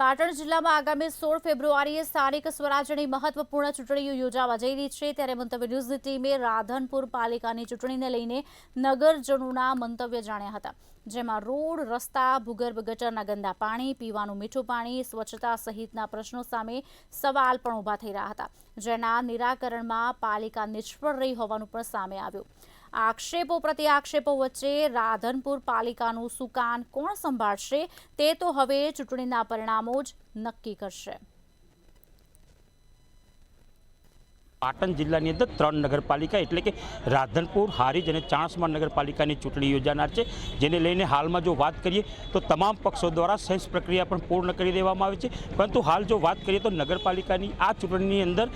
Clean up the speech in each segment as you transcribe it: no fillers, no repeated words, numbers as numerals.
પાટણ જિલ્લામાં આગામી 16 ફેબ્રુઆરીએ સ્થાનિક સ્વરાજ્યની મહત્વપૂર્ણ ચૂંટણીઓ યોજાવા જઈ રહી છે ત્યારે મંતવ્ય ન્યૂઝની ટીમે રાધનપુર પાલિકાની ચૂંટણીને લઈને નગરજનોના મંતવ્ય જાણ્યા હતા, જેમાં રોડ, રસ્તા, ભૂગર્ભ ગટરના ગંદા પાણી, પીવાનું મીઠું પાણી, સ્વચ્છતા સહિતના પ્રશ્નો સામે સવાલ પણ ઊભા થઈ રહ્યા હતા, જેના નિરાકરણમાં પાલિકા નિષ્ફળ રહી હોવાનું પણ સામે આવ્યું। આક્ષેપો પ્રતિ આક્ષેપો વચ્ચે રાધનપુર પાલિકાનું સુકાન કોણ સંભાળશે તે તો હવે ચૂંટણીના પરિણામો જ નક્કી કરશે। પાટણ જિલ્લાની અંદર 3 નગરપાલિકા એટલે કે રાધનપુર, હારીજ અને ચાણસ્મા નગરપાલિકાની ચૂંટણી યોજાનાર છે, જેને લઈને હાલમાં જો વાત કરીએ તો તમામ પક્ષો દ્વારા સેન્સ પ્રક્રિયા પણ પૂર્ણ કરી દેવામાં આવી છે। પરંતુ હાલ જો વાત કરીએ તો નગરપાલિકાની આ ચૂંટણીની અંદર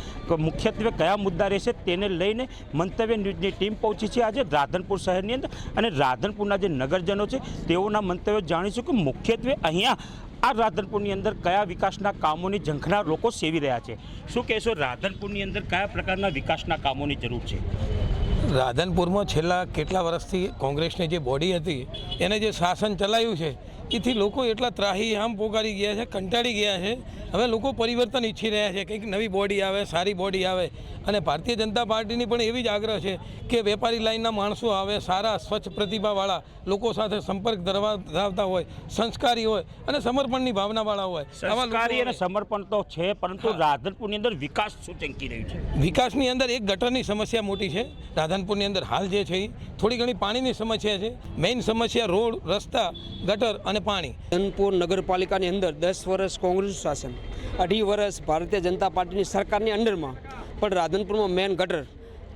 મુખ્યત્વે કયા મુદ્દા રહેશે તેને લઈને મંતવ્ય ન્યૂઝની ટીમ પહોંચી છે આજે રાધનપુર શહેરની અંદર અને રાધનપુરના જે નગરજનો છે તેઓના મંતવ્યો જાણીશું કે મુખ્યત્વે અહીંયા આ રાધનપુરની અંદર કયા વિકાસના કામોની ઝંખના લોકો સેવી રહ્યા છે। શું કહેશો, રાધનપુરની અંદર કયા પ્રકારના વિકાસના કામોની જરૂર છે? રાધનપુરમાં છેલ્લા કેટલા વર્ષથી કોંગ્રેસની જે બોડી હતી એને જે શાસન ચલાવ્યું છે એથી લોકો એટલા ત્રાહી આમ પોકારી ગયા છે, કંટાળી ગયા છે। હવે લોકો પરિવર્તન ઈચ્છી રહ્યા છે, કંઈક નવી બોડી આવે, સારી બોડી આવે અને ભારતીય જનતા પાર્ટીની પણ એવી જ આગ્રહ છે કે વેપારી લાઇનના માણસો આવે, સારા સ્વચ્છ પ્રતિભાવાળા લોકો સાથે સંપર્ક ધરાવતા હોય, સંસ્કારી હોય અને સમર્પણની ભાવનાવાળા હોય। સંસ્કારી અને સમર્પણ તો છે, પરંતુ રાધનપુરની અંદર વિકાસ શું ચંકી રહ્યું છે? વિકાસની અંદર એક ગટરની સમસ્યા મોટી છે રાધનપુરની અંદર હાલ જે છે એ થોડી ઘણી પાણીની સમસ્યા છે। મેઇન સમસ્યા રોડ, રસ્તા, ગટર અને પાણી। રાધનપુર નગરપાલિકાની અંદર 10 વર્ષ કોંગ્રેસનું શાસન, 2.5 વર્ષ ભારતીય જનતા પાર્ટીની સરકારની અંડરમાં, પણ રાધનપુરમાં મેન ગટર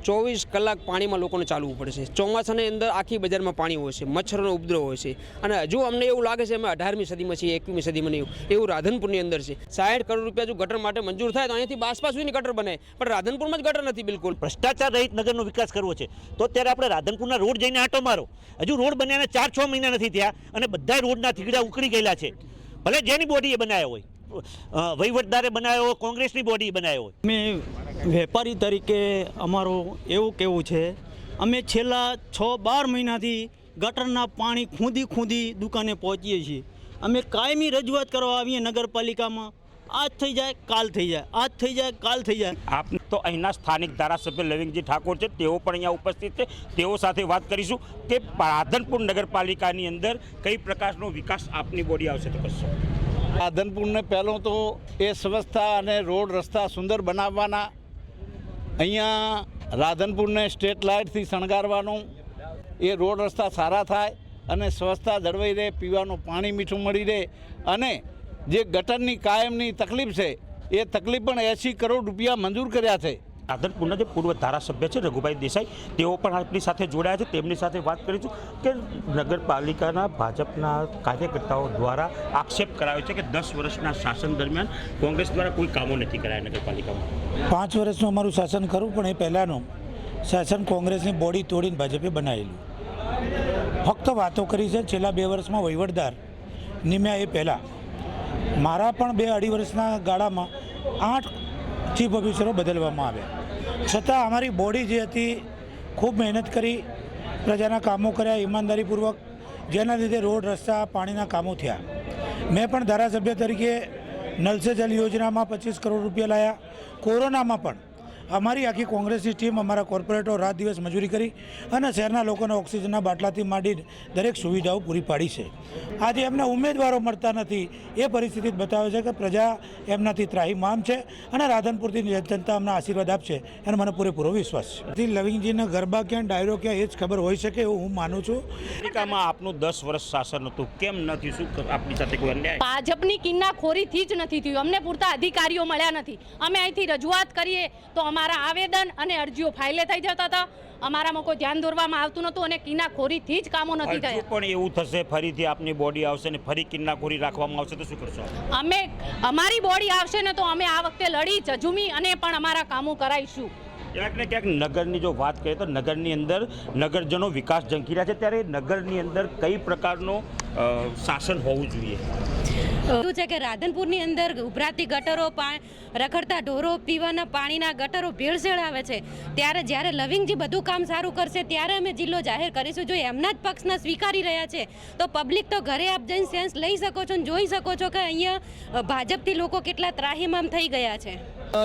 24 કલાક પાણીમાં લોકોને ચાલવું પડે છે। ચોમાસાની અંદર આખી બજારમાં પાણી હોય છે, મચ્છરોનો ઉપદ્રવ હોય છે અને હજુ અમને એવું લાગે છે અમે 18મી સદીમાં છીએ, 21મી સદીમાં નહીં, એવું રાધનપુરની અંદર છે। 60 કરોડ રૂપિયા જો ગટર માટે મંજૂર થાય તો અહીંયાથી આસપાસ સુધીની ગટર બને, પણ રાધનપુરમાં જ ગટર નથી બિલકુલ। ભ્રષ્ટાચાર રહિત નગરનો વિકાસ કરવો છે તો અત્યારે આપણે રાધનપુરના રોડ જઈને આંટો મારો, હજુ રોડ બન્યાને 4-6 મહિના નથી થયા અને બધા રોડના થીગડા ઉકળી ગયેલા છે, ભલે જેની બોડીએ બનાવ્યા હોય, વહીવટદારે બનાવ્યો હોય, કોંગ્રેસની બોડી બનાવ્યો હોય। અમે વેપારી તરીકે અમારું એવું કહેવું છે, અમે છેલ્લા 6-12 મહિનાથી ગટરના પાણી ખૂંદી દુકાને પહોંચીએ છીએ। અમે કાયમી રજૂઆત કરવા આવીએ નગરપાલિકામાં, આજ થઈ જાય કાલ થઈ જાય, આજ થઈ જાય કાલ થઈ જાય। આપ તો અહીંના સ્થાનિક ધારાસભ્ય લવિંગજી ઠાકોર છે, તેઓ પણ અહીંયા ઉપસ્થિત છે, તેઓ સાથે વાત કરીશું કે રાધનપુર નગરપાલિકાની અંદર કઈ પ્રકારનો વિકાસ આપની બોડી આવશે તો કરશો? રાધનપુરને પહેલો તો એ સ્વચ્છતા અને રોડ રસ્તા સુંદર બનાવવાના, અહીંયા રાધનપુરને સ્ટ્રીટ લાઇટથી શણગારવાનું, એ રોડ રસ્તા સારા થાય અને સ્વચ્છતા જળવાઈ રહે, પીવાનું પાણી મીઠું મળી રહે અને જે ગટરની કાયમની તકલીફ છે એ તકલીફ પણ 80 કરોડ રૂપિયા મંજૂર કર્યા છે। રાધનપુરના જે પૂર્વ ધારાસભ્ય છે રઘુભાઈ દેસાઈ, તેઓ પણ આપણી સાથે જોડાયા છે, તેમની સાથે વાત કરીશું કે નગરપાલિકાના ભાજપના કાર્યકર્તાઓ દ્વારા આક્ષેપ કરાયો છે કે 10 વર્ષના શાસન દરમિયાન કોંગ્રેસ દ્વારા કોઈ કામો નથી કરાયા નગરપાલિકામાં। 5 વર્ષનું અમારું શાસન ખરું, પણ એ પહેલાંનું શાસન કોંગ્રેસની બોડી તોડીને ભાજપે બનાવેલું, ફક્ત વાતો કરી છે। છેલ્લા 2 વર્ષમાં વહીવટદાર નિમ્યા એ પહેલાં મારા પણ 2-2.5 વર્ષના ગાળામાં 8 ચીફ ઓફિસરો બદલવામાં આવ્યા, છતાં અમારી બોડી જે હતી ખૂબ મહેનત કરી, પ્રજાના કામો કર્યા ઈમાનદારીપૂર્વક, જેના લીધે રોડ, રસ્તા, પાણીના કામો થયા। મેં પણ ધારાસભ્ય તરીકે નલ સે જલ યોજનામાં 25 કરોડ રૂપિયા લાયા। કોરોનામાં પણ અમારી આખી કોંગ્રેસની ટીમ, અમારા કોર્પોરેટરો રાત દિવસ મજૂરી કરી અને શહેરના લોકોને ઓક્સિજનના બાટલાથી માંડી દરેક સુવિધાઓ પૂરી પાડી છે। આજે એમને ઉમેદવારો મળતા નથી, એ પરિસ્થિતિ બતાવે છે કે પ્રજા એમનાથી ત્રાહીમામ છે અને રાધનપુરથી જનતા અમને આશીર્વાદ આપશે એનો મને પૂરેપૂરો વિશ્વાસ છે। લવિંગજીના ગરબા ક્યાં, ડાયરો ક્યાં, એ જ ખબર હોઈ શકે એવું હું માનું છું। પાલિકામાં આપનું 10 વર્ષ શાસન હતું, કેમ નથી? શું આપની સાથે કોઈ અન્યાય? ભાજપની કિન્નાખોરીથી જ નથી થયું, અમને પૂરતા અધિકારીઓ મળ્યા નથી। અમે અહીંથી રજૂઆત કરીએ તો અમારા આવેદન અને અરજીઓ ફાઇલે થઈ જતા હતા, અમારામાં કોઈ ધ્યાન દોરવામાં આવતું નહોતું અને કિન્નાખોરીથી જ કામો નથી થયા। પણ એવું થશે ફરીથી આપની બોડી આવશે ને ફરી કિન્નાખોરી રાખવામાં આવશે તો શું કરશો? અમે અમારી બોડી આવશે ને તો અમે આ વખતે લડી ઝઝૂમી અને પણ અમારા કામો કરાવીશું। ક્યાંક ને ક્યાંક નગરની જો વાત કરીએ તો નગરની અંદર નગરજનો વિકાસ ઝંખી રહ્યા છે, ત્યારે નગરની અંદર કઈ પ્રકારનું શાસન હોવું જોઈએ? શું છે કે રાધનપુરની અંદર ઉભરાતી ગટરો રખડતા ઢોરો પીવાના પાણીના ગટરો ભેળસેળ આવે છે ત્યારે જ્યારે લવિંગજી બધું કામ સારું કરશે ત્યારે અમે જિલ્લો જાહેર કરીશું. જો એમના જ પક્ષના સ્વીકારી રહ્યા છે તો પબ્લિક તો ઘરે આપ જઈને સેન્સ લઈ શકો છો અને જોઈ શકો છો કે અહીંયા ભાજપથી લોકો કેટલા ત્રાહિમામ થઈ ગયા છે.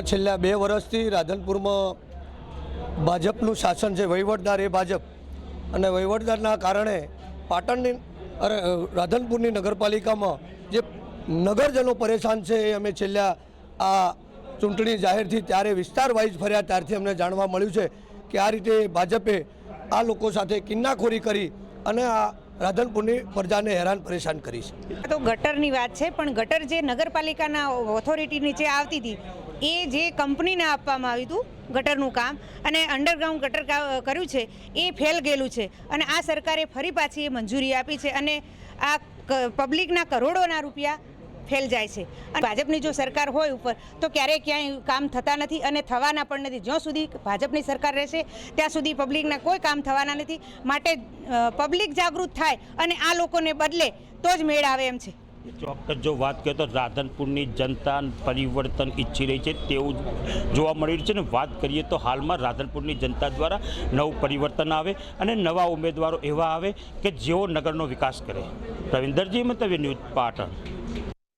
છેલ્લા 2 વર્ષથી રાધનપુરમાં ભાજપનું શાસન છે, વહીવટદાર એ ભાજપ, અને વહીવટદારના કારણે પાટણની રાધનપુરની નગરપાલિકામાં જે નગરજનો પરેશાન છે એ અમે છેલ્લા આ ચૂંટણી જાહેરથી ત્યારે વિસ્તાર વાઇઝ ફર્યા ત્યારથી અમને જાણવા મળ્યું છે કે આ રીતે ભાજપે આ લોકો સાથે કિન્નાખોરી કરી અને આ રાધનપુરની પ્રજાને હેરાન પરેશાન કરી છે. તો ગટરની વાત છે, પણ ગટર જે નગરપાલિકાના ઓથોરિટી નીચે આવતી હતી એ જે કંપનીને આપવામાં આવ્યું હતું ગટરનું કામ અને અંડરગ્રાઉન્ડ ગટર કર્યું છે એ ફેલ ગયેલું છે અને આ સરકારે ફરી પાછી એ મંજૂરી આપી છે અને આ પબ્લિકના કરોડોના રૂપિયા ફેલ જાય છે. અને ભાજપની જો સરકાર હોય ઉપર તો ક્યારેય ક્યાંય કામ થતા નથી અને થવાના પણ નથી. જ્યાં સુધી ભાજપની સરકાર રહેશે ત્યાં સુધી પબ્લિકના કોઈ કામ થવાના નથી. માટે પબ્લિક જાગૃત થાય અને આ લોકોને બદલે તો જ મેળ આવે એમ છે. ચોક્કસ જો વાત કરીએ તો રાધનપુરની જનતા પરિવર્તન ઈચ્છી રહી છે તેવું જોવા મળી રહ્યું છે. ને વાત કરીએ તો હાલમાં રાધનપુરની જનતા દ્વારા નવું પરિવર્તન આવે અને નવા ઉમેદવારો એવા આવે કે જેઓ નગરનો વિકાસ કરે. પ્રવીણ દરજી, મંતવ્ય ન્યૂઝ, પાટણ.